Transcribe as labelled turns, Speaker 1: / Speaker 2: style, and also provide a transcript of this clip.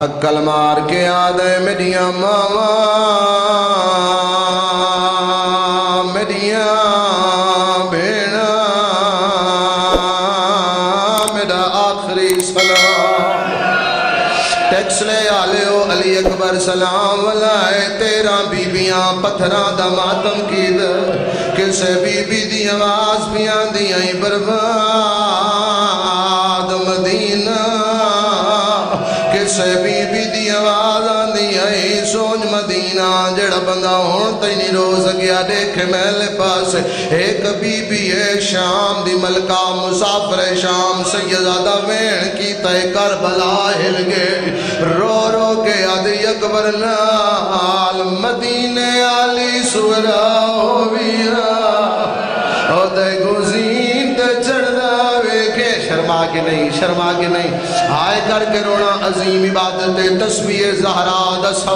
Speaker 1: عقل مار کے آدھے میڈیاں ماما میڈیاں بینا میرا آخری سلام ٹیکس لے آلیو علی اکبر سلام والائے 13 بیبیاں پتھراں دا ماتم کی در کسے بی بی دی آواز پیاں دیاں برباد مدینہ کسے بی بی دی آواز آندی آئی سونج مدینہ جڑا بندہ ہون تینی روز گیا دیکھے میلے پاس ایک بی بی ہے شام دی ملکہ مسافر شام سیدادہ وین کی تے کربلا ہل گئے رو رو کے عدی اکبر نال مدینے آلی سورا ہویا او دے گزین تے چڑھدا ویکھے شرما کے نہیں آئے کر کے رونا عظیم عبادت تسبیح زہرا دس